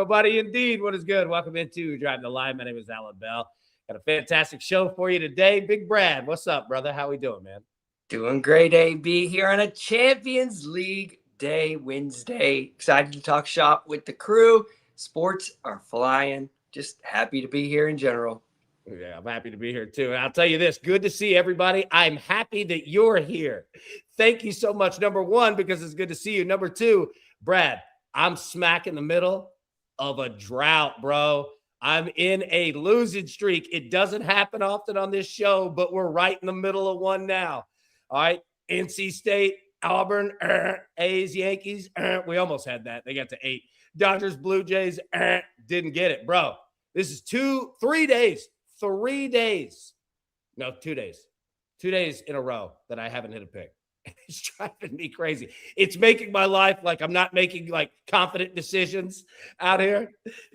Nobody indeed. What is good? Welcome into Driving the Line. My name is Alan Bell. Got a fantastic show for you today. Big Brad, what's up, brother? How we doing, man? Doing great, AB, here on a Champions League day, Wednesday. Excited to talk shop with the crew. Sports are flying. Just happy to be here in general. Yeah, I'm happy to be here too. And I'll tell you this, good to see everybody. I'm happy that you're here. Thank you so much. Number one, because it's good to see you. Number two, Brad, I'm smack in the middle of a drought, bro. I'm in a losing streak. It doesn't happen often on this show, but we're right in the middle of one now. All right, NC State, Auburn, A's, Yankees. We almost had that. They got to 8. Dodgers, Blue Jays, didn't get it, bro. This is 3 days. 3 days. No, 2 days. 2 days in a row that I haven't hit a pick. It's driving me crazy. It's making my life like I'm not making like confident decisions out here.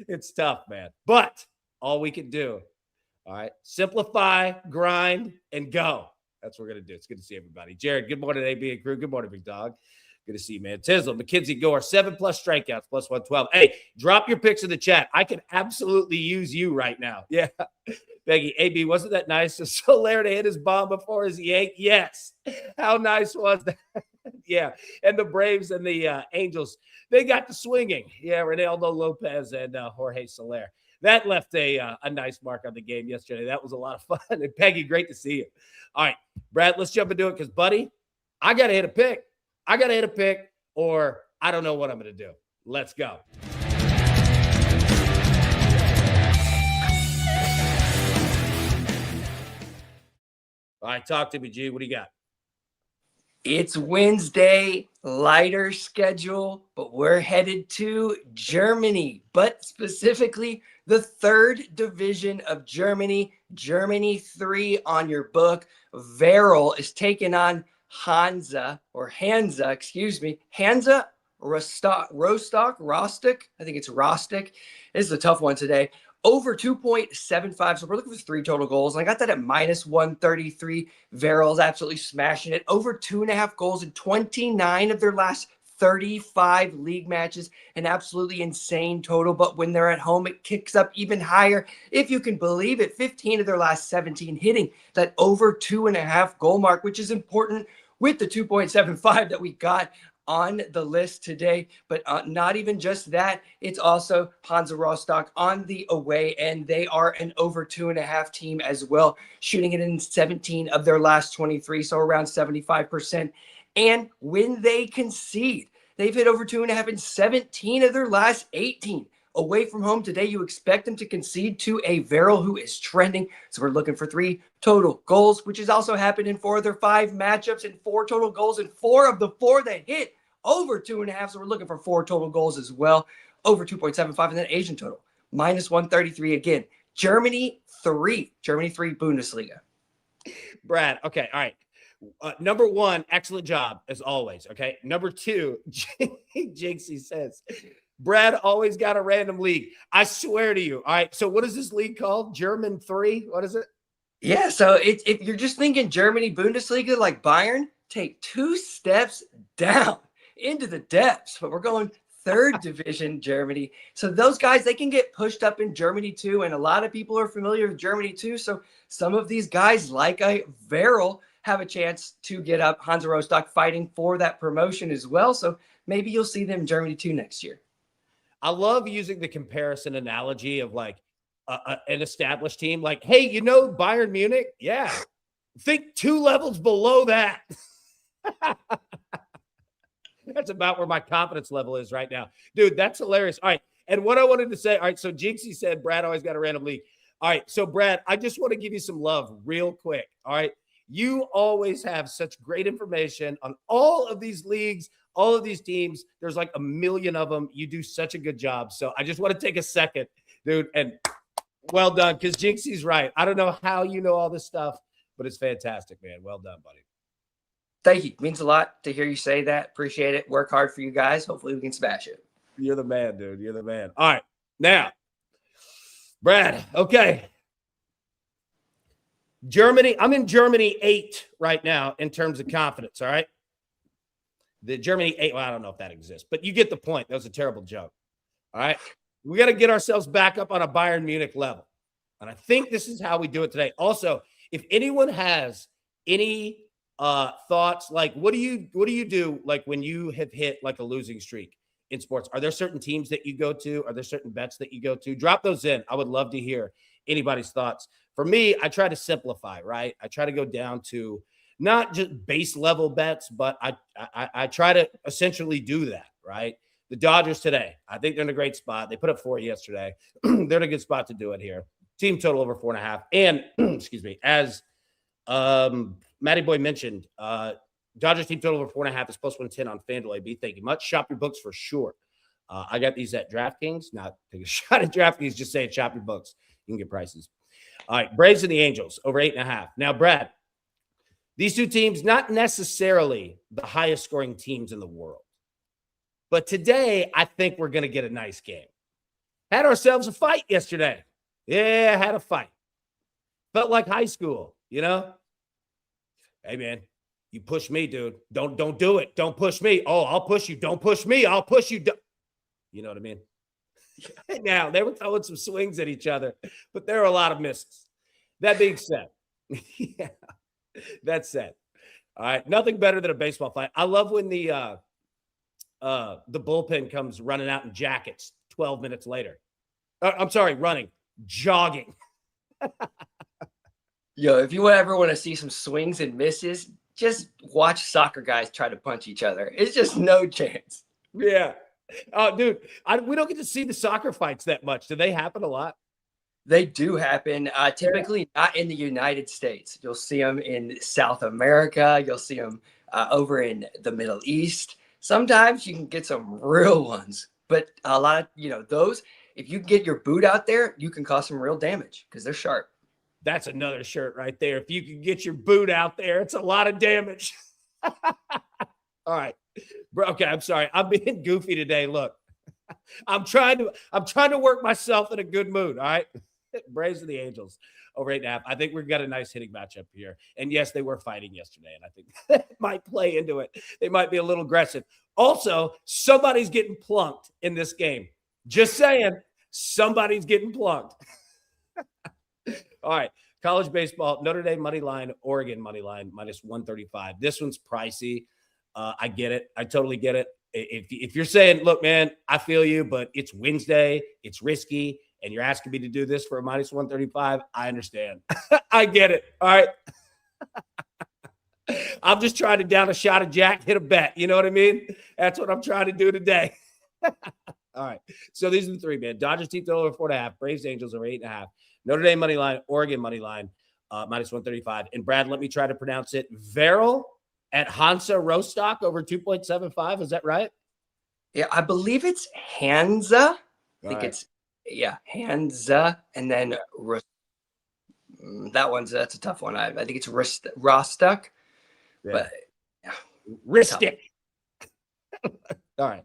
It's tough, man. But all we can do, all right, simplify, grind, and go. That's what we're going to do. It's good to see everybody. Jared, good morning, AB and crew. Good morning, big dog. Good to see you, man. Tizzle, McKenzie Gore, 7+ strikeouts, plus 112. Hey, drop your picks in the chat. I can absolutely use you right now. Yeah. Becky, AB, wasn't that nice? Soler to hit his bomb before his yank? Yes. How nice was that? Yeah. And the Braves and the Angels, they got to swinging. Yeah, Reynaldo Lopez and Jorge Soler. That left a nice mark on the game yesterday. That was a lot of fun. And Peggy, great to see you. All right, Brad, let's jump into it because, buddy, I got to hit a pick. Or I don't know what I'm going to do. Let's go. All right, talk to me, G. What do you got? It's Wednesday, lighter schedule, but we're headed to Germany, but specifically the third division of Germany, Germany 3 on your book. Verl is taking on Hansa Rostock. I think it's Rostock. This is a tough one today. Over 2.75. So we're looking for 3 total goals. And I got that at -133. Verl's absolutely smashing it. Over 2.5 goals in 29 of their last 35 league matches. An absolutely insane total. But when they're at home, it kicks up even higher. If you can believe it, 15 of their last 17 hitting that over 2.5 goal mark, which is important with the 2.75 that we got on the list today. But not even just that, it's also Hansa Rostock on the away end. They are an over 2.5 team as well, shooting it in 17 of their last 23, so around 75%. And when they concede, they've hit over 2.5 in 17 of their last 18. Away from home today, you expect them to concede to a Verl who is trending. So we're looking for 3 total goals, which has also happened in 4 of their 5 matchups and 4 total goals in 4 of the 4 that hit over 2.5. So we're looking for 4 total goals as well. Over 2.75 and then Asian total. -133 again. Germany 3 Bundesliga. Brad, okay, all right. Number one, excellent job as always. Okay. Number two, Jinxie says, Brad always got a random league. I swear to you. All right. So what is this league called? German 3? What is it? Yeah. So if you're just thinking Germany Bundesliga like Bayern, take 2 steps down into the depths. But we're going 3rd division Germany. So those guys, they can get pushed up in Germany too. And a lot of people are familiar with Germany too. So some of these guys like a Verl have a chance to get up. Hansa Rostock fighting for that promotion as well. So maybe you'll see them in Germany too next year. I love using the comparison analogy of like an established team. Like, hey, you know Bayern Munich? Yeah. Think 2 levels below that. That's about where my confidence level is right now. Dude, that's hilarious. All right. And what I wanted to say, all right, so Jinxie said Brad always got a random league. All right. So, Brad, I just want to give you some love real quick. All right. You always have such great information on all of these leagues, all of these teams. There's like a million of them. You do such a good job. So I just want to take a second, dude, and well done, because Jinxie's right. I don't know how you know all this stuff, but it's fantastic, man. Well done, buddy. Thank you. It means a lot to hear you say that. Appreciate it. Work hard for you guys. Hopefully we can smash it. You're the man, dude. You're the man. All right. Now, Brad, okay. Germany, I'm in Germany 8 right now in terms of confidence, all right? The Germany 8, well, I don't know if that exists, but you get the point. That was a terrible joke, all right? We got to get ourselves back up on a Bayern Munich level. And I think this is how we do it today. Also, if anyone has any thoughts, like what do you do like when you have hit like a losing streak in sports? Are there certain teams that you go to? Are there certain bets that you go to? Drop those in. I would love to hear anybody's thoughts. For me, I try to simplify, right? I try to go down to not just base level bets, but I try to essentially do that, right? The Dodgers today, I think they're in a great spot. They put up 4 yesterday. They're in a good spot to do it here. Team total over 4.5. And excuse me, as Matty Boy mentioned, Dodgers team total over 4.5 is plus 110 on FanDuel AB. Thank you much. Shop your books for sure. I got these at DraftKings. Not take a shot at DraftKings, just saying shop your books. You can get prices. All right, Braves and the Angels over 8.5. Now, Brad, these two teams, not necessarily the highest scoring teams in the world. But today, I think we're going to get a nice game. Had ourselves a fight yesterday. Yeah, had a fight. Felt like high school, you know? Hey, man, you push me, dude. Don't do it. Don't push me. Oh, I'll push you. Don't push me. I'll push you. You know what I mean? Now, they were throwing some swings at each other, but there were a lot of misses. That being said, yeah, that's said. All right, nothing better than a baseball fight. I love when the bullpen comes running out in jackets 12 minutes later. I'm sorry, jogging. Yo, if you ever want to see some swings and misses, just watch soccer guys try to punch each other. It's just no chance. Yeah. Oh, dude, we don't get to see the soccer fights that much. Do they happen a lot? They do happen. Typically not in the United States. You'll see them in South America. You'll see them over in the Middle East. Sometimes you can get some real ones, but a lot of, those, if you get your boot out there, you can cause some real damage because they're sharp. That's another shirt right there. If you can get your boot out there, it's a lot of damage. All right. Bro, okay, I'm sorry. I'm being goofy today. Look, I'm trying to work myself in a good mood. All right. Braves and the Angels over 8.5. I think we've got a nice hitting matchup here. And yes, they were fighting yesterday, and I think that might play into it. They might be a little aggressive. Also, somebody's getting plunked in this game. Just saying, somebody's getting plunked. All right. College baseball, Notre Dame money line, Oregon money line, minus 135. This one's pricey. I get it. I totally get it. If you're saying, look, man, I feel you, but it's Wednesday, it's risky, and you're asking me to do this for a minus 135, I understand. I get it. All right. I'm just trying to down a shot of Jack, hit a bet. You know what I mean? That's what I'm trying to do today. All right. So these are the three, man. Dodgers team total over 4.5. Braves, Angels over 8.5. Notre Dame money line, Oregon money line, minus 135. And Brad, let me try to pronounce it. Verrill at Hansa Rostock over 2.75. Is that right? Yeah, I believe it's Hansa. I think right. it's Hansa, and then that's a tough one. I think it's Rostock, Yeah. but yeah, Ristic. All right.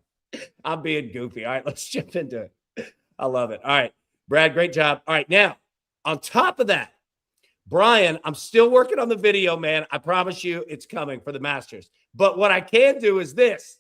I'm being goofy. All right, let's jump into it. I love it. All right, Brad, great job. All right, now, on top of that, Brian, I'm still working on the video, man. I promise you it's coming for the Masters. But what I can do is this.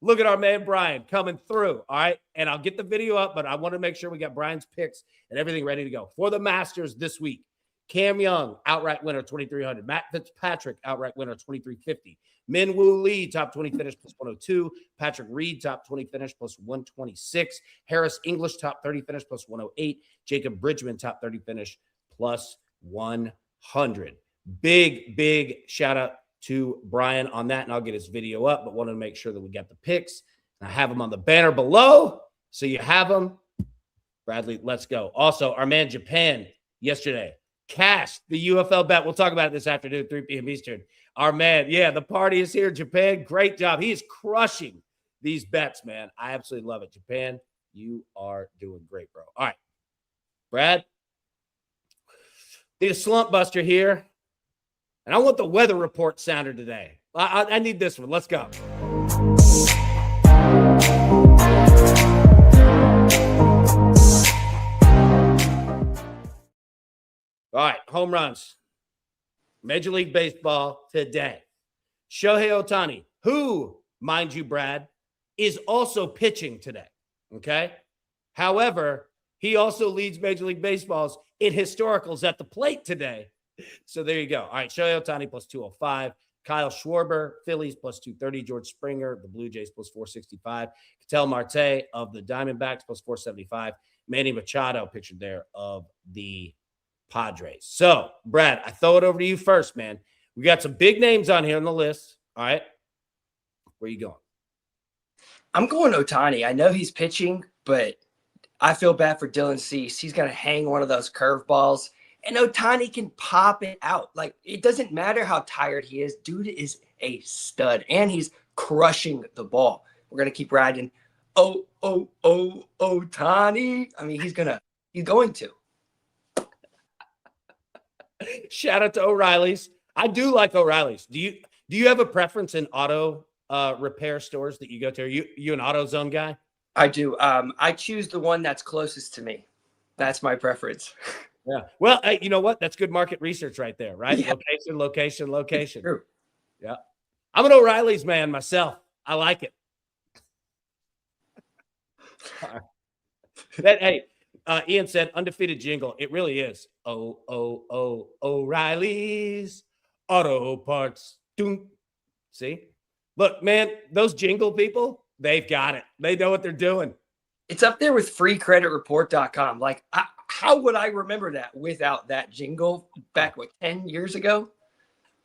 Look at our man Brian coming through, all right? And I'll get the video up, but I want to make sure we got Brian's picks and everything ready to go. For the Masters this week, Cam Young, outright winner, 2,300. Matt Fitzpatrick, outright winner, 2,350. Min Woo Lee, top 20 finish, plus 102. Patrick Reed, top 20 finish, plus 126. Harris English, top 30 finish, plus 108. Jacob Bridgman, top 30 finish, plus 100. Big shout out to Brian on that, and I'll get his video up, but wanted to make sure that we got the picks. I have them on the banner below, so you have them. Bradley, let's go. Also, our man Japan yesterday cashed the UFL bet. We'll talk about it this afternoon, 3 p.m. Eastern. Our man, yeah, the party is here. Japan, great job. He is crushing these bets, man. I absolutely love it. Japan, you are doing great, bro. All right, Brad, need a slump buster here. And I want the weather report sounder today. I need this one. Let's go. All right, home runs. Major League Baseball today. Shohei Ohtani, who, mind you, Brad, is also pitching today. Okay? However, he also leads Major League Baseball's in historicals at the plate today. So there you go. All right, Shohei Ohtani plus 205. Kyle Schwarber, Phillies plus 230. George Springer, the Blue Jays plus 465. Ketel Marte of the Diamondbacks plus 475. Manny Machado pictured there of the Padres. So, Brad, I throw it over to you first, man. We got some big names on here on the list. All right. Where you going? I'm going Ohtani. I know he's pitching, but I feel bad for Dylan Cease. He's going to hang one of those curveballs, and Ohtani can pop it out. Like, it doesn't matter how tired he is. Dude is a stud, and he's crushing the ball. We're going to keep riding. Ohtani. I mean, he's going to. Shout out to O'Reilly's. I do like O'Reilly's. Do you have a preference in auto repair stores that you go to? Are you an AutoZone guy? I do. I choose the one that's closest to me. That's my preference. Yeah. Well, hey, you know what? That's good market research right there, right? Yeah. Location. True. Yeah. I'm an O'Reilly's man myself. I like it. Hey, Ian said undefeated jingle. It really is. O'Reilly's Auto Parts. Doom. See? Look, man, those jingle people, they've got it. They know what they're doing. It's up there with freecreditreport.com. Like, how would I remember that without that jingle back, 10 years ago?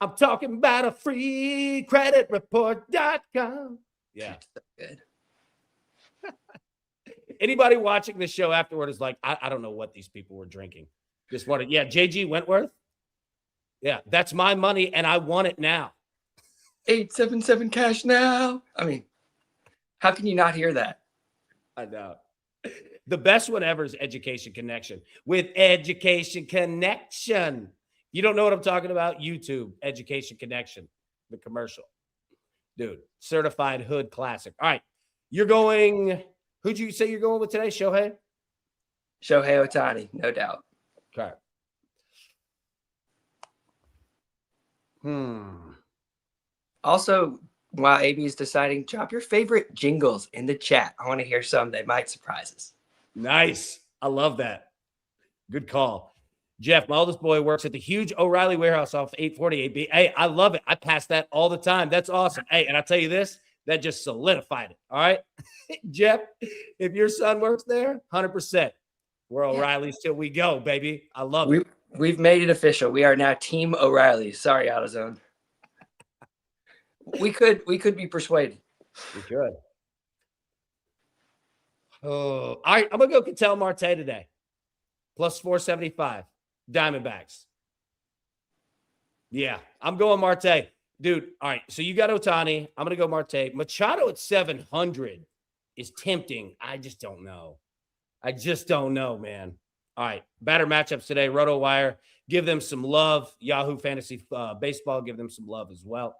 I'm talking about a freecreditreport.com. Yeah. So good. Anybody watching the show afterward is like, I don't know what these people were drinking. Just wanted, JG Wentworth. Yeah, that's my money, and I want it now. 877 cash now. I mean, how can you not hear that? I know. The best one ever is Education Connection. With Education Connection. You don't know what I'm talking about? YouTube, Education Connection, the commercial. Dude, certified hood classic. All right, you're going, who'd you say you're going with today, Shohei? Shohei Ohtani, no doubt. Okay. Also, while AB is deciding, drop your favorite jingles in the chat. I want to hear some that might surprise us. Nice. I love that. Good call. Jeff, my oldest boy works at the huge O'Reilly warehouse off 840 AB. Hey, I love it. I pass that all the time. That's awesome. Hey, and I'll tell you this, that just solidified it. All right. Jeff, if your son works there, 100%. We're O'Reilly's till we go, baby. I love it. We've made it official. We are now Team O'Reilly. Sorry, AutoZone. We could be persuaded. We could. Oh, all right. I'm gonna go Ketel Marte today. Plus 475. Diamondbacks. Yeah, I'm going Marte. Dude, all right. So you got Ohtani. I'm gonna go Marte. Machado at 700 is tempting. I just don't know, man. All right. Batter matchups today. RotoWire. Give them some love. Yahoo Fantasy Baseball. Give them some love as well.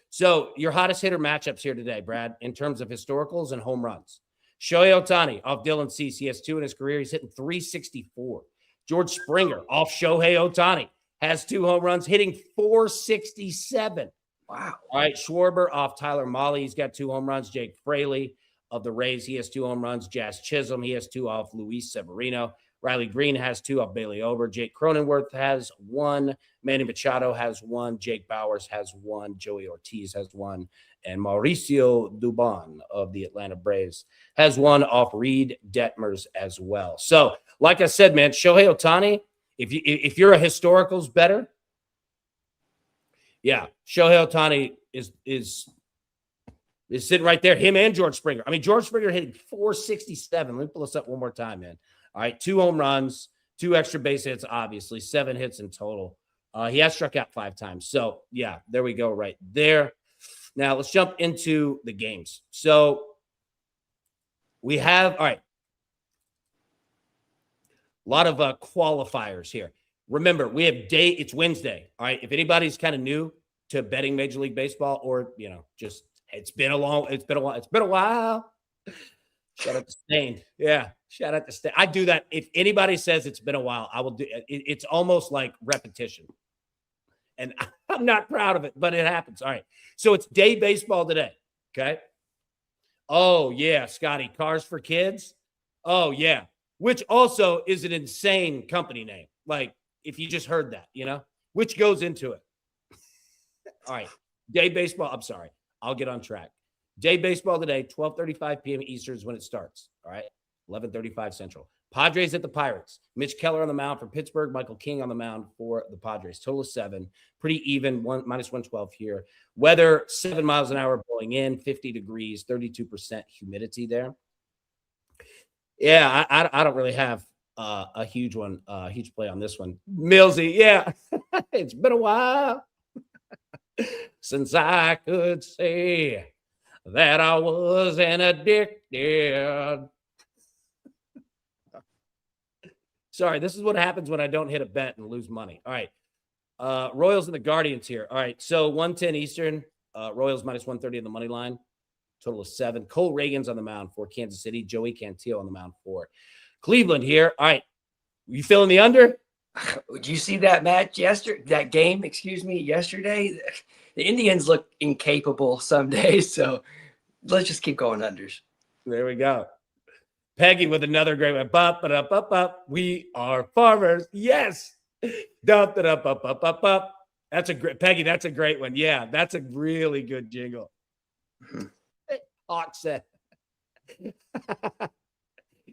So your hottest hitter matchups here today, Brad, in terms of historicals and home runs. Shohei Ohtani off Dylan Cease. He has 2 in his career. He's hitting 364. George Springer off Shohei Ohtani has 2 home runs, hitting 467. Wow. All right. Schwarber off Tyler Mahle. He's got 2 home runs. Jake Fraley of the Rays. He has 2 home runs. Jazz Chisholm. He has 2 off Luis Severino. Riley Green has 2 off Bailey Ober. Jake Cronenworth has 1. Manny Machado has 1. Jake Bowers has 1. Joey Ortiz has 1. And Mauricio Dubon of the Atlanta Braves has 1 off Reed Detmers as well. So, like I said, man, Shohei Ohtani, if you're a historicals bettor, yeah, Shohei Ohtani is sitting right there. Him and George Springer. I mean, George Springer hitting 467. Let me pull this up one more time, man. All right, 2 home runs, 2 extra base hits, obviously, 7 hits in total. He has struck out 5 times. So, yeah, there we go right there. Now, let's jump into the games. So, we have, all right, a lot of qualifiers here. Remember, we have it's Wednesday. All right, if anybody's kind of new to betting Major League Baseball or, just it's been a while. Shout out to Stain. Yeah. Shout out to Stain. I do that. If anybody says it's been a while, I will do it. It's almost like repetition. And I'm not proud of it, but it happens. All right. So it's day baseball today. Okay. Oh, yeah, Scotty. Cars for kids. Oh, yeah. Which also is an insane company name. Like, if you just heard that, which goes into it. All right. Day baseball. I'm sorry. I'll get on track. Day baseball today, 12:35 p.m. Eastern is when it starts. All right. 11:35 Central. Padres at the Pirates. Mitch Keller on the mound for Pittsburgh. Michael King on the mound for the Padres. Total of 7. Pretty even. Minus 112 here. Weather 7 miles an hour blowing in. 50 degrees. 32% humidity there. Yeah, I don't really have a huge play on this one. Millsy, yeah. It's been a while since I could say that I wasn't addicted. Sorry, this is what happens when I don't hit a bet and lose money. All right. Royals and the Guardians here. All right. So 110 Eastern, Royals minus 130 on the money line. Total of 7. Cole Reagan's on the mound for Kansas City. Joey Cantillo on the mound for Cleveland here. All right. You feeling the under? Did you see that match yesterday? That game, yesterday? The Indians look incapable some days. So let's just keep going unders. There we go. Peggy with another great one. Bop, ba, bop, bop. We are farmers. Yes. Dump, da, bop, bop, bop, bop. That's a great, Peggy. That's a great one. Yeah. That's a really good jingle. Hawk said,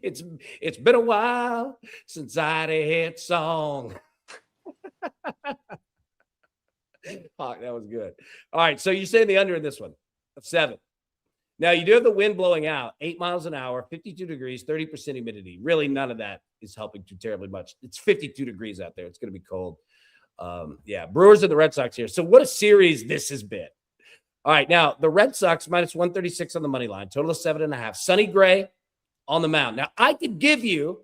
it's been a while since I hit song. Hawk, that was good. All right, so you say the under in this one of 7. Now you do have the wind blowing out, 8 miles an hour, 52 degrees, 30% humidity. Really, none of that is helping too terribly much. It's 52 degrees out there. It's going to be cold. Yeah, Brewers and the Red Sox here. So what a series this has been. All right, now the Red Sox minus 136 on the money line, total of 7.5. Sonny Gray on the mound. Now I could give you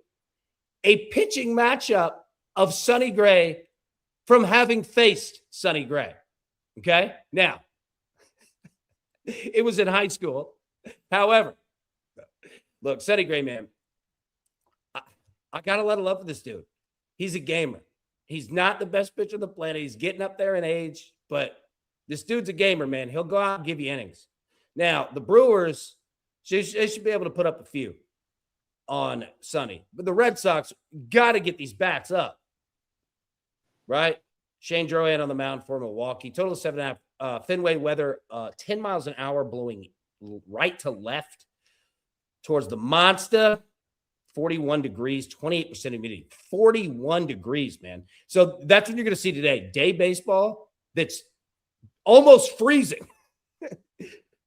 a pitching matchup of Sonny Gray from having faced Sonny Gray. Okay, now it was in high school. However, look, Sonny Gray, man, I got a lot of love for this dude. He's a gamer. He's not the best pitcher on the planet. He's getting up there in age, but this dude's a gamer, man. He'll go out and give you innings. Now, the Brewers, they should be able to put up a few on Sonny. But the Red Sox got to get these bats up, right? Shane Drouin on the mound for Milwaukee. Total of 7.5. Fenway weather, 10 miles an hour blowing right to left towards the monster. 41 degrees, 28% humidity. 41 degrees, man. So that's what you're going to see today. Day baseball that's almost freezing.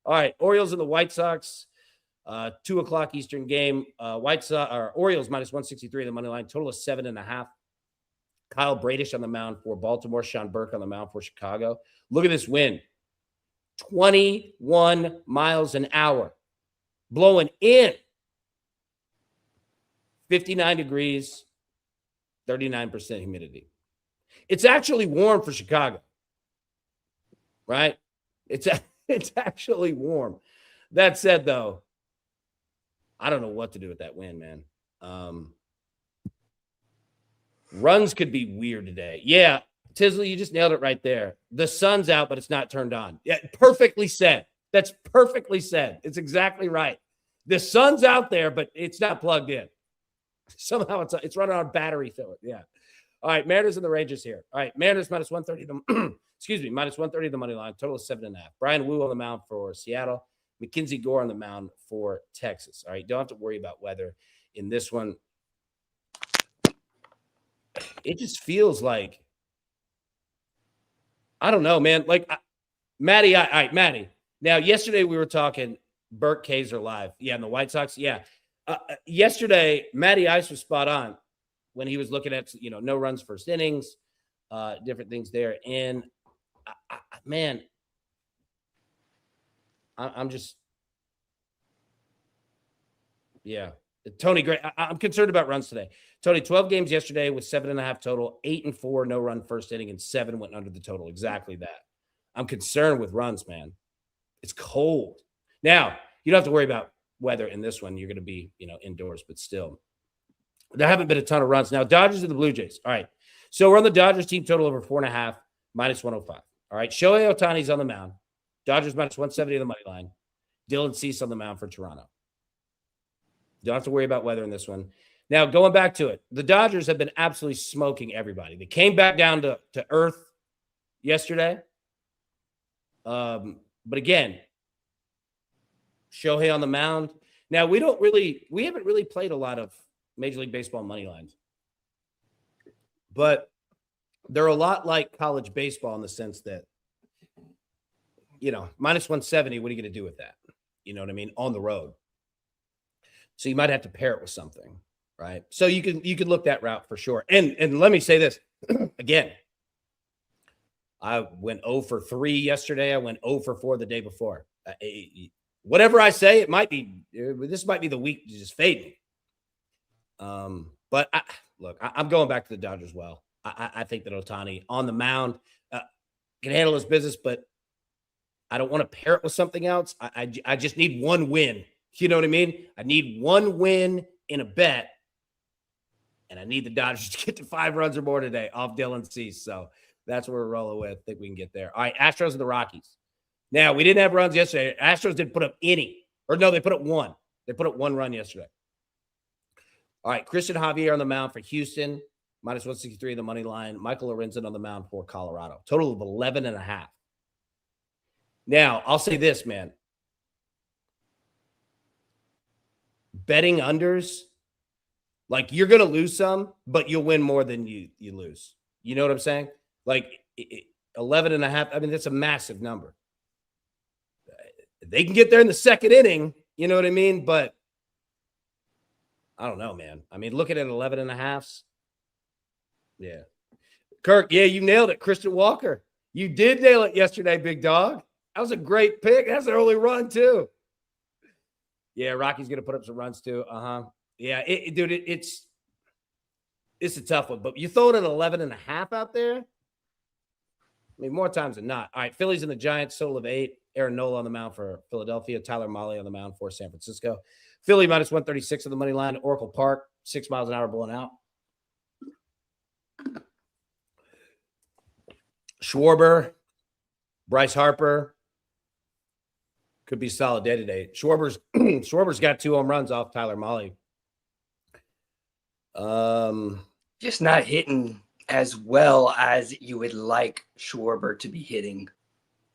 All right, Orioles and the White Sox, 2 o'clock Eastern game. Orioles minus 163 on the money line, total of 7.5. Kyle Bradish on the mound for Baltimore. Sean Burke on the mound for Chicago. Look at this wind. 21 miles an hour. Blowing in. 59 degrees, 39% humidity. It's actually warm for Chicago. Right? It's actually warm. That said, though, I don't know what to do with that wind, man. Runs could be weird today. Yeah, Tisley, you just nailed it right there. The sun's out, but it's not turned on. Yeah, perfectly said. That's perfectly said. It's exactly right. The sun's out there, but it's not plugged in. Somehow it's running on battery fill. Yeah. All right, Mariners and the Rangers here. All right, Mariners minus 130. Minus 130 the money line. Total of 7.5. Brian Wu on the mound for Seattle. Mackenzie Gore on the mound for Texas. All right, don't have to worry about weather in this one. It just feels like, I don't know, man. Like, Maddie, all right, Maddie. Now, yesterday we were talking Burke Kaiser live. Yeah, and the White Sox. Yeah. Yesterday, Matty Ice was spot on when he was looking at, no runs first innings, different things there. And, man, I'm just, yeah. Tony, great. I'm concerned about runs today. Tony, 12 games yesterday with 7.5 total, 8-4, no run first inning, and 7 went under the total. Exactly that. I'm concerned with runs, man. It's cold. Now, you don't have to worry about weather in this one. You're going to be, indoors, but still. There haven't been a ton of runs. Now, Dodgers and the Blue Jays. All right. So we're on the Dodgers team total over 4.5, minus 105. All right. Shohei Ohtani's on the mound. Dodgers minus 170 on the money line. Dylan Cease on the mound for Toronto. Don't have to worry about weather in this one. Now, going back to it, the Dodgers have been absolutely smoking everybody. They came back down to earth yesterday. But again, Shohei on the mound. Now, we haven't really played a lot of Major League Baseball money lines. But they're a lot like college baseball in the sense that, minus 170, what are you going to do with that? You know what I mean? On the road. So you might have to pair it with something, right? So you could look that route for sure. And let me say this again. I went 0 for 3 yesterday. I went 0 for 4 the day before. Whatever I say, this might be the week to just fade me. But I'm going back to the Dodgers. Well, I think that Ohtani on the mound can handle his business, but I don't want to pair it with something else. I just need one win. You know what I mean? I need one win in a bet, and I need the Dodgers to get to 5 runs or more today off Dylan Cease. So that's what we're rolling with. I think we can get there. All right, Astros and the Rockies. Now, we didn't have runs yesterday. Astros didn't put up any. Or no, they put up 1. They put up 1 run yesterday. All right, Christian Javier on the mound for Houston, minus 163 in the money line. Michael Lorenzen on the mound for Colorado. Total of 11.5. Now, I'll say this, man. Betting unders, like you're going to lose some, but you'll win more than you lose. You know what I'm saying? Like 11.5. I mean, that's a massive number. They can get there in the second inning. You know what I mean? But I don't know, man. I mean, looking at 11.5s. Yeah. Kirk, yeah, you nailed it. Christian Walker. You did nail it yesterday, big dog. That was a great pick. That's an early run, too. Yeah, Rocky's going to put up some runs, too. Yeah, dude, it's a tough one. But you throw it at 11.5 out there? I mean, more times than not. All right, Phillies and the Giants, total of 8. Aaron Nola on the mound for Philadelphia. Tyler Mahle on the mound for San Francisco. Philly minus 136 on the money line. Oracle Park, 6 miles an hour blowing out. Schwarber, Bryce Harper. Could be a solid day today. Schwarber's got 2 home runs off Tyler Mahle. Just not hitting as well as you would like Schwarber to be hitting.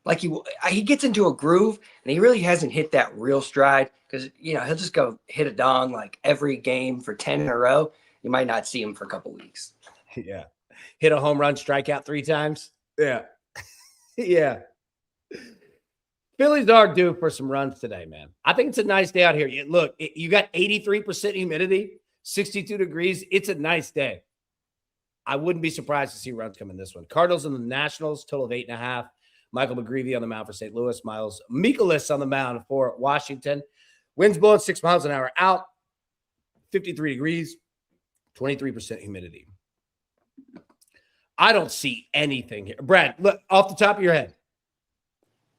Like he gets into a groove and he really hasn't hit that real stride because, he'll just go hit a dong like every game for 10 in a row. You might not see him for a couple weeks. Yeah. Hit a home run, strike out 3 times. Yeah. Yeah. Phillies are due for some runs today, man. I think it's a nice day out here. Look, you got 83% humidity, 62 degrees. It's a nice day. I wouldn't be surprised to see runs come in this one. Cardinals and the Nationals, total of 8.5. Michael McGreevy on the mound for St. Louis. Miles Mikolas on the mound for Washington. Winds blowing 6 miles an hour out, 53 degrees, 23% humidity. I don't see anything here. Brad, look, off the top of your head,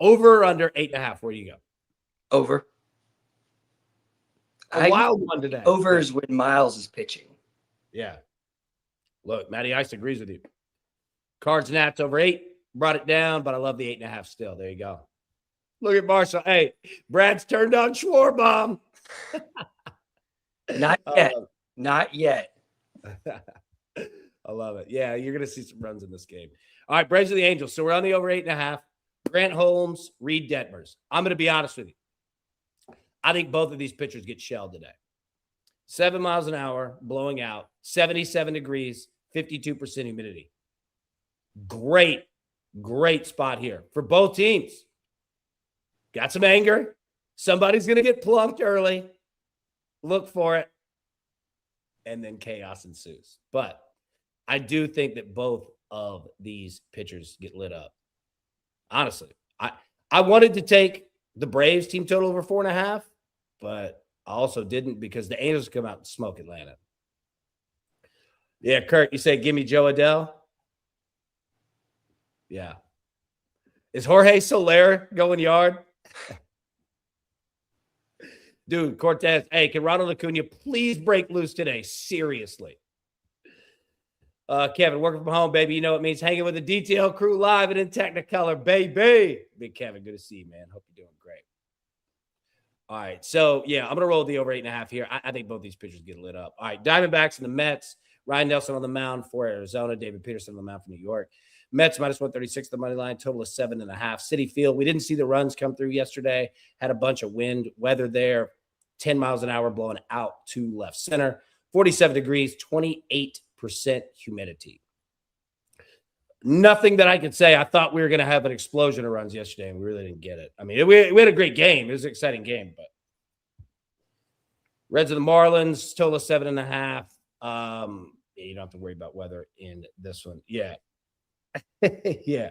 over or under 8.5, where do you go? Over. A wild one today. Over is when Miles is pitching. Yeah. Look, Matty Ice agrees with you. Cards Nats over 8. Brought it down, but I love the 8.5 still. There you go. Look at Marshall. Hey, Brad's turned on Schwarbaum. Not yet. Not yet. I love it. Yeah, you're going to see some runs in this game. All right, Braves of the Angels. So we're on the over 8.5. Grant Holmes, Reed Detmers. I'm going to be honest with you. I think both of these pitchers get shelled today. 7 miles an hour, blowing out, 77 degrees, 52% humidity. Great spot here for both teams. Got some anger. Somebody's going to get plunked early. Look for it. And then chaos ensues. But I do think that both of these pitchers get lit up. Honestly, I wanted to take the Braves team total over 4.5, but I also didn't because the Angels come out and smoke Atlanta. Yeah, Kurt, you say, give me Joe Adele? Yeah. Is Jorge Soler going yard? Dude, Cortez, hey, can Ronald Acuna please break loose today? Seriously. Kevin, working from home, baby. You know what it means hanging with the detail crew live and in Technicolor, baby. Big Kevin, good to see you, man. Hope you're doing great. All right. So, yeah, I'm going to roll the over 8.5 here. I think both these pitchers get lit up. All right. Diamondbacks and the Mets. Ryan Nelson on the mound for Arizona. David Peterson on the mound for New York. Mets minus 136, the money line, total of 7.5. Citi Field. We didn't see the runs come through yesterday. Had a bunch of wind, weather there. 10 miles an hour blowing out to left center. 47 degrees, 28% humidity. Nothing that I could say. I thought we were going to have an explosion of runs yesterday, and we really didn't get it. I mean, we had a great game. It was an exciting game, but Reds and the Marlins, total of 7.5. You don't have to worry about weather in this one. Yeah. Yeah.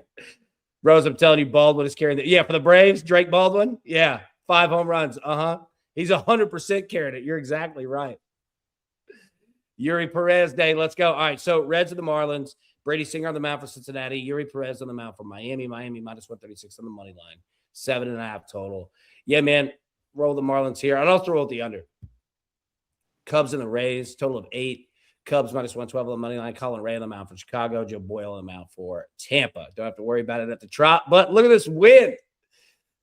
Rose, I'm telling you, Baldwin is carrying the for the Braves, Drake Baldwin. Yeah. 5 home runs. He's 100% carrying it. You're exactly right. Yuri Perez day. Let's go. All right. So Reds and the Marlins. Brady Singer on the mound for Cincinnati. Yuri Perez on the mound for Miami. Miami minus 136 on the money line. 7.5 total. Yeah, man. Roll the Marlins here. I'd also roll the under. Cubs and the Rays. Total of 8. Cubs minus 112 on the money line. Colin Ray on the mound for Chicago. Joe Boyle on the mound for Tampa. Don't have to worry about it at the Trop. But look at this wind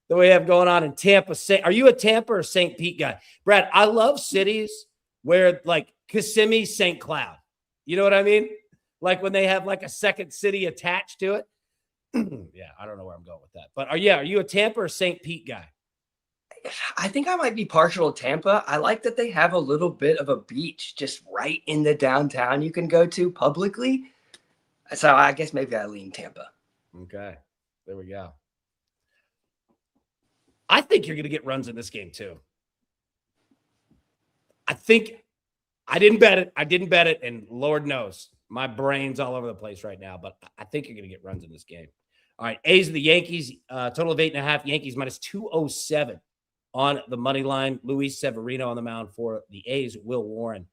that we have going on in Tampa. Are you a Tampa or St. Pete guy? Brad, I love cities where like Kissimmee, St. Cloud. You know what I mean? Like when they have like a second city attached to it. Yeah, I don't know where I'm going with that. But are you a Tampa or St. Pete guy? I think I might be partial to Tampa. I like that they have a little bit of a beach just right in the downtown you can go to publicly. So I guess maybe I lean Tampa. Okay, there we go. I think you're going to get runs in this game too. I didn't bet it, and Lord knows my brain's all over the place right now, but I think you're going to get runs in this game. All right, A's of the Yankees, total of 8.5. Yankees minus 207 on the money line. Luis Severino on the mound for the A's. Will Warren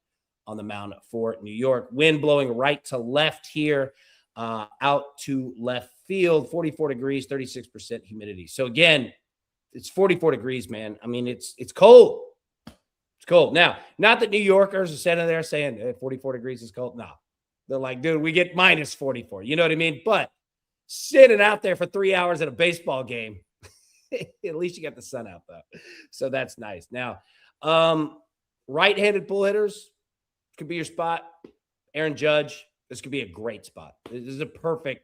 on the mound for New York. Wind blowing right to left here, out to left field. 44 degrees, 36% humidity. So again, it's 44 degrees, man. I mean, it's cold. It's cold. Now, not that New Yorkers are sitting there saying 44 degrees is cold. No. They're like, dude, we get minus 44. You know what I mean? But sitting out there for 3 hours at a baseball game, at least you got the sun out, though. So that's nice. Now, right-handed pull hitters could be your spot. Aaron Judge, this could be a great spot. This is a perfect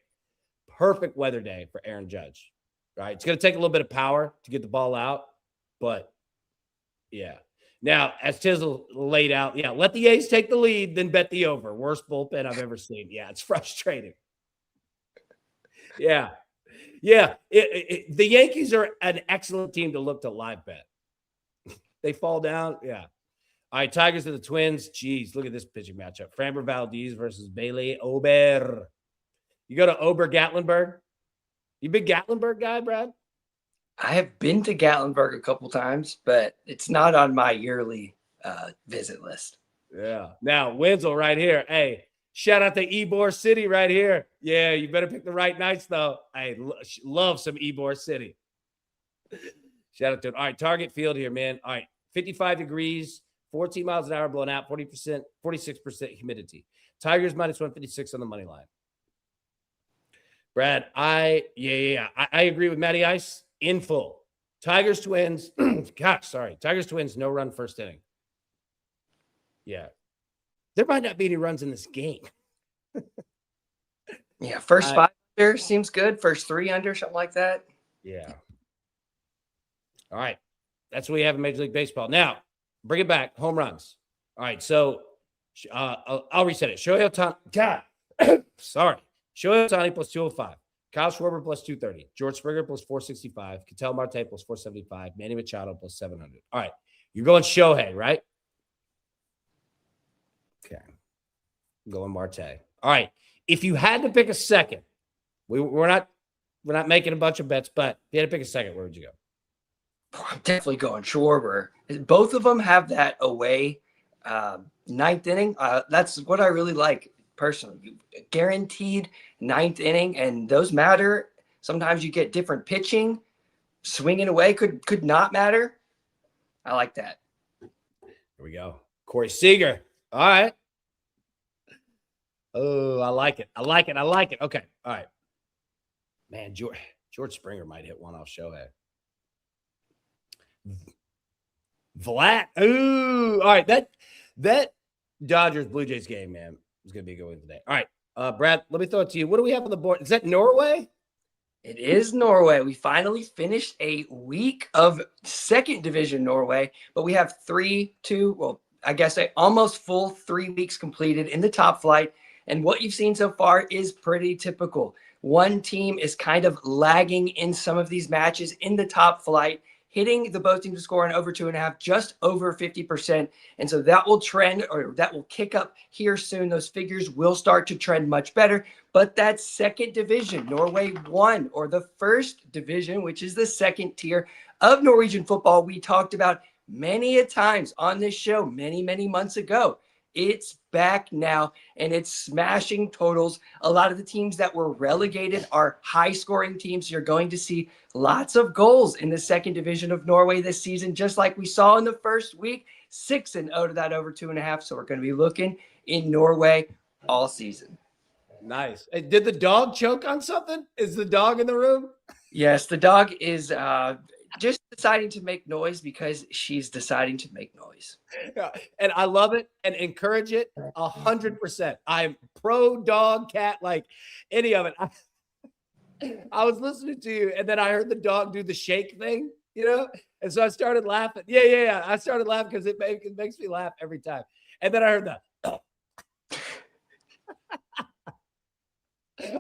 weather day for Aaron Judge. Right? It's going to take a little bit of power to get the ball out, but yeah. Now, as Tizzle laid out, let the A's take the lead, then bet the over. Worst bullpen I've ever seen. Yeah, it's frustrating. Yeah. The Yankees are an excellent team to look to live bet. They fall down. Yeah. All right, Tigers and the Twins. Jeez, look at this pitching matchup. Framber Valdez versus Bailey Ober. You go to Ober-Gatlinburg. You big Gatlinburg guy, Brad? I have been to Gatlinburg a couple times, but it's not on my yearly visit list. Yeah. Now, Wenzel right here. Hey, shout out to Ybor City right here. Yeah, you better pick the right nights, though. I love some Ybor City. Shout out to it. All right, Target Field here, man. All right, 55 degrees, 14 miles an hour blowing out, 40%, 46% humidity. Tigers minus 156 on the money line. Brad, I agree with Matty Ice in full. Tigers Twins. Tigers Twins, no run first inning. Yeah. There might not be any runs in this game. Yeah, first 5 under seems good. First 3 under, something like that. Yeah. All right. That's what we have in Major League Baseball. Now, bring it back. Home runs. All right. So I'll reset it. Shohei Ohtani. Sorry. Shohei Ohtani plus 205. Kyle Schwarber plus 230. George Springer plus 465. Ketel Marte plus 475. Manny Machado plus 700. All right. You're going Shohei, right? Okay. I'm going Marte. All right. If you had to pick a second, we're not making a bunch of bets, but if you had to pick a second, where would you go? I'm definitely going Schwarber. Both of them have that away ninth inning. That's what I really like personally. Guaranteed ninth inning, and those matter. Sometimes you get different pitching. Swinging away could not matter. I like that. Here we go. Corey Seager. All right. Oh, I like it. Okay. All right. Man, George Springer might hit one off Shohei. Vlad. Ooh. All right. That Dodgers Blue Jays game, man, is going to be a good one today. All right. Brad, let me throw it to you. What do we have on the board? Is that Norway? It is Norway. We finally finished a week of second division Norway, but we have almost full 3 weeks completed in the top flight. And what you've seen so far is pretty typical. One team is kind of lagging in some of these matches in the top flight, hitting the both teams to score on over 2.5, just over 50%. And so that will trend, or that will kick up here soon. Those figures will start to trend much better. But that second division, Norway 1, or the first division, which is the second tier of Norwegian football, we talked about many a times on this show many, many months ago. It's back now, and it's smashing totals. A lot of the teams that were relegated are high-scoring teams. You're going to see lots of goals in the second division of Norway this season, just like we saw in the first week, 6-0 to that over 2.5. So we're going to be looking in Norway all season. Nice. Hey, did the dog choke on something? Is the dog in the room? Yes, the dog is just deciding to make noise because she's deciding to make noise. Yeah, and I love it and encourage it 100%. I'm pro dog, cat, like any of it. I was listening to you, and then I heard the dog do the shake thing, and so I started laughing. Yeah. I started laughing because it makes me laugh every time. And then I heard that.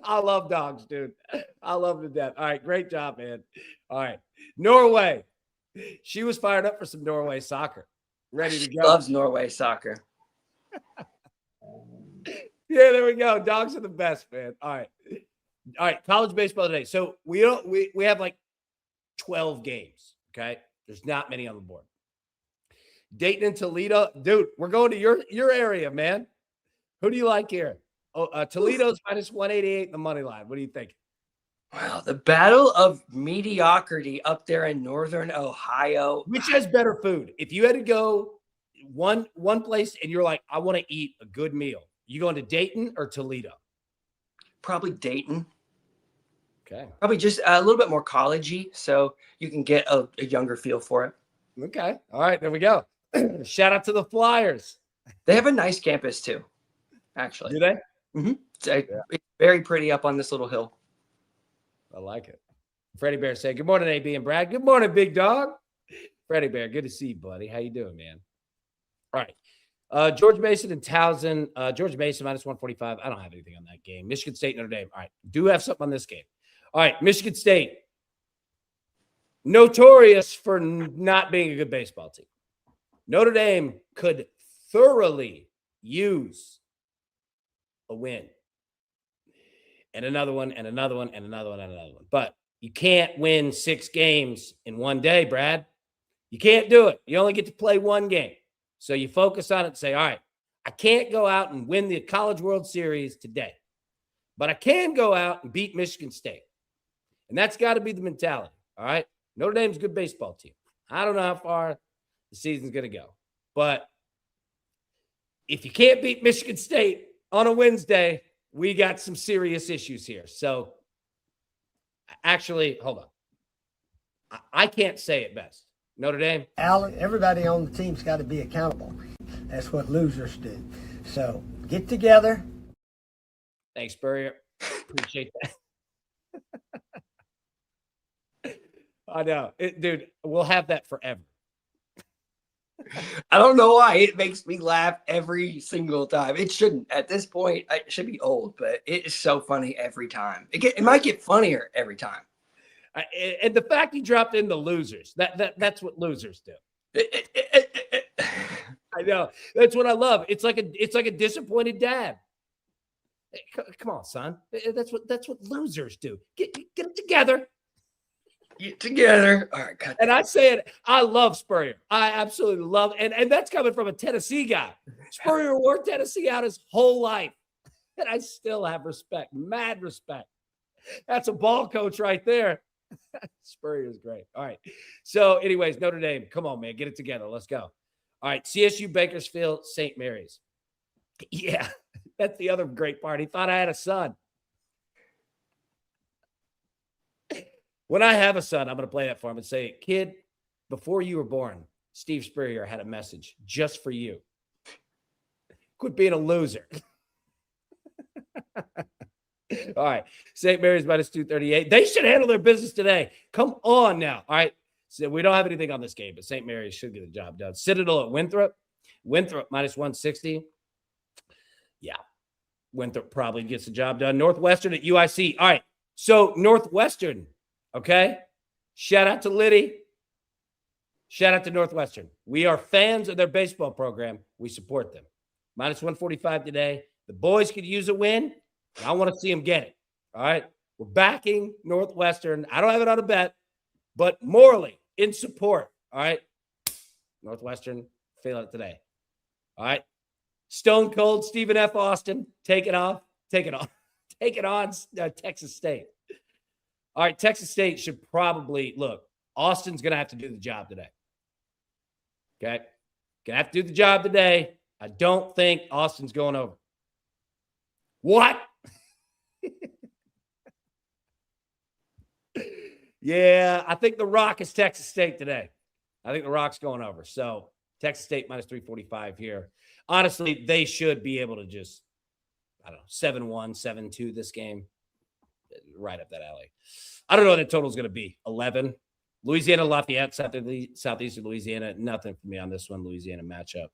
I love dogs, dude. I love them to death. All right, great job, man. All right, Norway. She was fired up for some Norway soccer. Ready to go. Loves Norway soccer. Yeah, there we go. Dogs are the best, man. All right. College baseball today. So we have like 12 games. Okay, there's not many on the board. Dayton and Toledo, dude. We're going to your area, man. Who do you like here? Oh, Toledo's minus 188 in the money line. What do you think? Wow, the battle of mediocrity up there in northern Ohio. Which has better food? If you had to go one place and you're like, I want to eat a good meal, you going to Dayton or Toledo? Probably Dayton. Okay. Probably just a little bit more college-y, so you can get a younger feel for it. Okay. All right, there we go. Shout out to the Flyers. They have a nice campus too, actually. Do they? Mm-hmm. It's very pretty up on this little hill. I like it. Freddie Bear said, good morning, AB and Brad. Good morning, big dog. Freddie Bear, good to see you, buddy. How you doing, man? All right. George Mason and Towson. George Mason minus 145. I don't have anything on that game. Michigan State, Notre Dame. All right. Do have something on this game. All right. Michigan State. Notorious for not being a good baseball team. Notre Dame could thoroughly use a win. And another one, and another one, and another one, and another one. But you can't win 6 games in one day, Brad. You can't do it. You only get to play one game. So you focus on it and say, all right, I can't go out and win the College World Series today, but I can go out and beat Michigan State. And that's got to be the mentality, all right? Notre Dame's a good baseball team. I don't know how far the season's going to go. But if you can't beat Michigan State on a Wednesday, we got some serious issues here. So actually, hold on. I can't say it best. Notre Dame. Alan, everybody on the team's got to be accountable. That's what losers do. So get together. Thanks, Spurrier. Appreciate that. I know. Dude, we'll have that forever. I don't know why. It makes me laugh every single time. It shouldn't. At this point, it should be old, but it is so funny every time. It might get funnier every time. And the fact he dropped in the losers, that's what losers do. I know. That's what I love. It's like a disappointed dad. Hey, come on, son. That's what losers do. Get it together. Get together. All right. And I say it, I love Spurrier. I absolutely love, and that's coming from a Tennessee guy. Spurrier wore Tennessee out his whole life. And I still have respect, mad respect. That's a ball coach right there. Spurrier is great. All right. So, anyways, Notre Dame, come on, man, get it together. Let's go. All right. CSU, Bakersfield, St. Mary's. Yeah, that's the other great part. He thought I had a son. When I have a son, I'm going to play that for him and say, kid, before you were born, Steve Spurrier had a message just for you. Quit being a loser. All right. St. Mary's minus 238. They should handle their business today. Come on now. All right. So we don't have anything on this game, but St. Mary's should get the job done. Citadel at Winthrop. Winthrop minus 160. Yeah. Winthrop probably gets the job done. Northwestern at UIC. All right. So Northwestern, okay? Shout out to Liddy. Shout out to Northwestern. We are fans of their baseball program. We support them. Minus 145 today. The boys could use a win. I want to see them get it. All right. We're backing Northwestern. I don't have it on a bet, but morally in support. All right. Northwestern, fail it today. All right. Stone Cold Stephen F. Austin, take it off. Take it off. Take it on Texas State. All right. Texas State should probably look. Austin's going to have to do the job today. Okay. Going to have to do the job today. I don't think Austin's going over. What? Yeah, I think the Rock is Texas State today. I think the Rock's going over. So Texas State minus 345 here. Honestly, they should be able to just, I don't know, 7-1, 7-2 this game. Right up that alley. I don't know what the total is going to be. 11. Louisiana, Lafayette, Southeastern Louisiana. Nothing for me on this one. Louisiana matchup.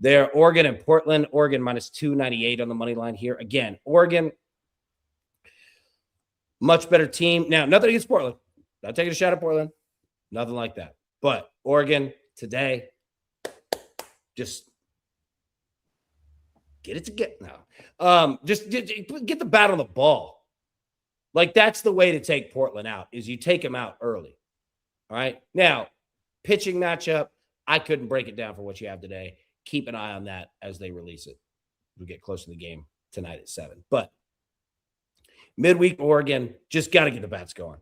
There, Oregon and Portland. Oregon minus 298 on the money line here. Again, Oregon, much better team. Now, nothing against Portland. Not taking a shot at Portland. Nothing like that. But Oregon today, just get it together now. Just get the bat on the ball. Like, that's the way to take Portland out, is you take them out early. All right? Now, pitching matchup, I couldn't break it down for what you have today. Keep an eye on that as they release it. We'll get close to the game tonight at 7. But midweek Oregon, just got to get the bats going.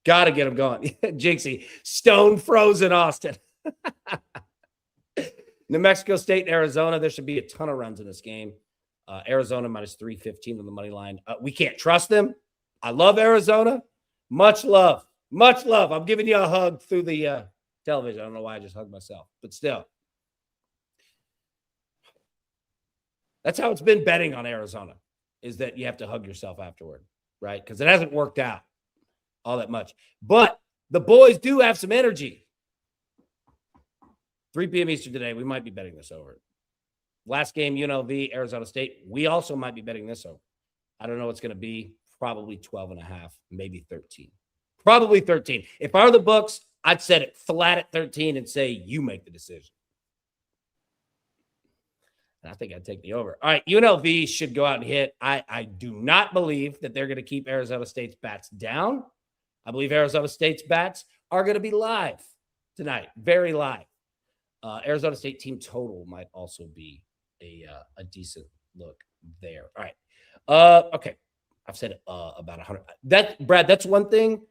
Got to get them going. Jinxie, stone frozen Austin. New Mexico State and Arizona, there should be a ton of runs in this game. Arizona minus 315 on the money line. We can't trust them. I love Arizona. Much love. Much love. I'm giving you a hug through the television. I don't know why I just hugged myself, but still. That's how it's been betting on Arizona, is that you have to hug yourself afterward, right? Because it hasn't worked out all that much. But the boys do have some energy. 3 p.m. Eastern today, we might be betting this over. Last game, UNLV, Arizona State, we also might be betting this over. I don't know what's going to be. Probably 12.5, maybe 13. Probably 13. If I were the books, I'd set it flat at 13 and say, you make the decision. And I think I'd take the over. All right, UNLV should go out and hit. I do not believe that they're going to keep Arizona State's bats down. I believe Arizona State's bats are going to be live tonight, very live. Arizona State team total might also be a decent look there. All right. Okay. I've said about 100. Brad, that's one thing.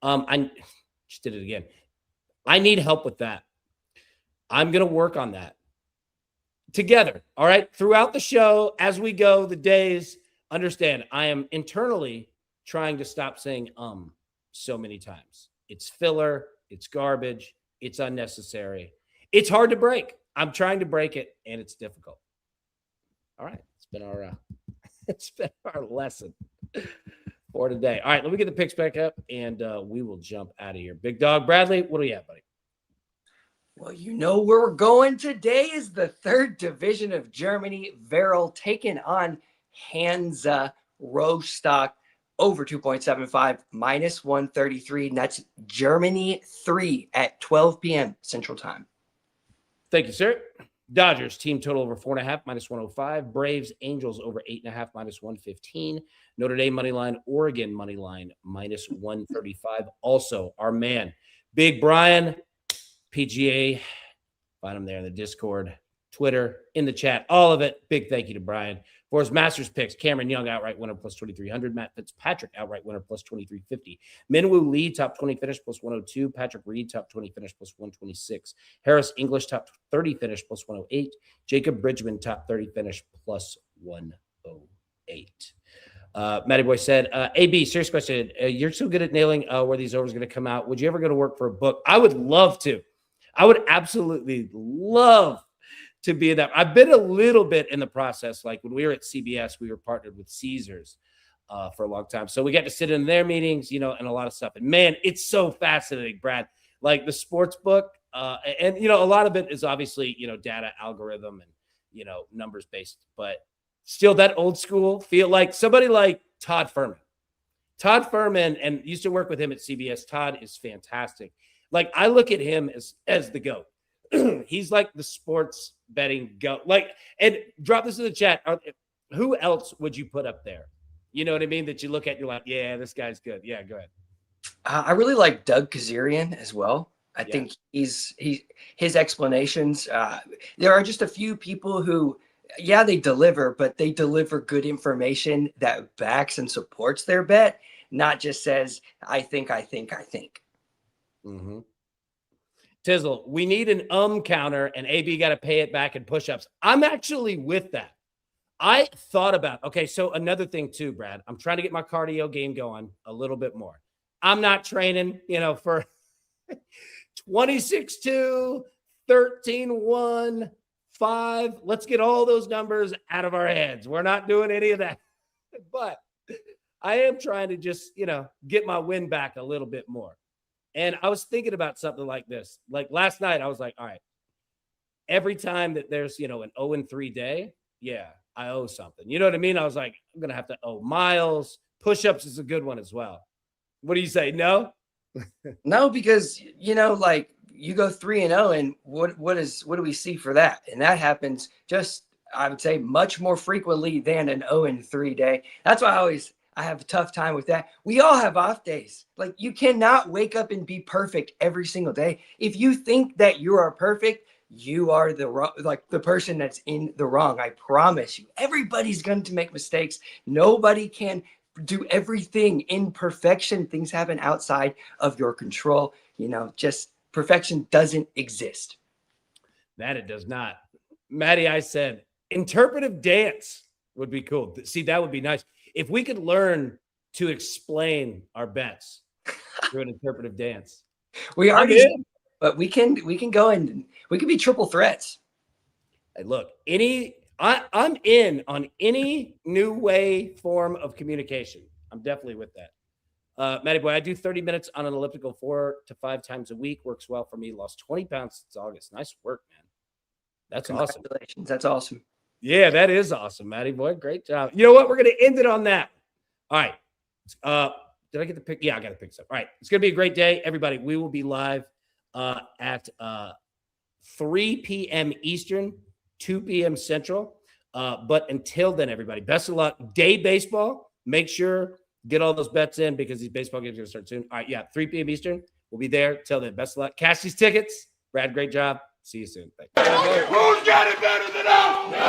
I just did it again. I need help with that. I'm going to work on that together. All right. Throughout the show, as we go, the days, understand, I am internally trying to stop saying so many times. It's filler. It's garbage. It's unnecessary. It's hard to break. I'm trying to break it, and it's difficult. All right. It's been our lesson for today. All right, let me get the picks back up, and we will jump out of here. Big Dog Bradley, what do you have, buddy? Well, you know where we're going today is the 3rd division of Germany. Werl taking on Hansa Rostock over 2.75, minus 133. And that's Germany 3 at 12 p.m. Central Time. Thank you, sir. Dodgers team total over 4.5, minus 105. Braves, Angels over 8.5, minus 115. Notre Dame money line, Oregon money line, minus 135. Also, our man, Big Brian, PGA. Find him there in the Discord, Twitter, in the chat, all of it. Big thank you to Brian for his Masters picks. Cameron Young, outright winner, plus 2,300. Matt Fitzpatrick, outright winner, plus 2,350. Minwoo Lee, top 20 finish, plus 102. Patrick Reed, top 20 finish, plus 126. Harris English, top 30 finish, plus 108. Jacob Bridgman, top 30 finish, plus 108. Matty Boy said, AB, serious question. You're so good at nailing where these overs are going to come out. Would you ever go to work for a book? I would love to. I would absolutely love to be in that. I've been a little bit in the process. Like when we were at CBS, we were partnered with Caesars for a long time. So we got to sit in their meetings, and a lot of stuff. And man, it's so fascinating, Brad. Like the sports book, and a lot of it is obviously, data algorithm and, numbers based, but still that old school feel, like somebody like Todd Furman. Todd Furman, and used to work with him at CBS. Todd is fantastic. Like I look at him as the GOAT. He's like the sports betting GOAT. Like, and drop this in the chat. Who else would you put up there? You know what I mean? That you look at, and you're like, yeah, this guy's good. Yeah, go ahead. I really like Doug Kazarian as well. I think his explanations. There are just a few people who, they deliver, but they deliver good information that backs and supports their bet, not just says, I think. Mm-hmm. Tizzle, we need an counter, and AB got to pay it back in push-ups. I'm actually with that. I thought about, okay, so another thing too, Brad, I'm trying to get my cardio game going a little bit more. I'm not training, for 26-2, 13-1, 5. Let's get all those numbers out of our heads. We're not doing any of that. But I am trying to just, get my win back a little bit more. And I was thinking about something like this. Like last night, I was like, all right, every time that there's, an 0-3 day, I owe something. You know what I mean? I was like, I'm going to have to owe miles. Push-ups is a good one as well. What do you say? No? No, because, like you go 3-0 and what do we see for that? And that happens just, I would say, much more frequently than an 0-3 day. That's why I have a tough time with that. We all have off days. Like you cannot wake up and be perfect every single day. If you think that you are perfect, you are the person that's in the wrong. I promise you, everybody's going to make mistakes. Nobody can do everything in perfection. Things happen outside of your control. Just perfection doesn't exist. That it does not. Maddie, I said interpretive dance would be cool. See, that would be nice. If we could learn to explain our bets through an interpretive dance. We already, but we can go and we can be triple threats. Hey, look, I'm in on any new way form of communication. I'm definitely with that. Matty boy, I do 30 minutes on an elliptical 4 to 5 times a week. Works well for me. Lost 20 pounds since August. Nice work, man. That's awesome. Congratulations. That's awesome. Yeah, that is awesome, Matty boy. Great job. You know what? We're going to end it on that. All right. Did I get the pick? Yeah, I got to pick some. All right. It's going to be a great day. Everybody, we will be live at 3 p.m. Eastern, 2 p.m. Central. But until then, everybody, best of luck. Day baseball. Make sure get all those bets in because these baseball games are going to start soon. All right. Yeah. 3 p.m. Eastern. We'll be there. Till then, best of luck. Cash these tickets. Brad, great job. See you soon. Thanks. Who's got it better than us? Nobody!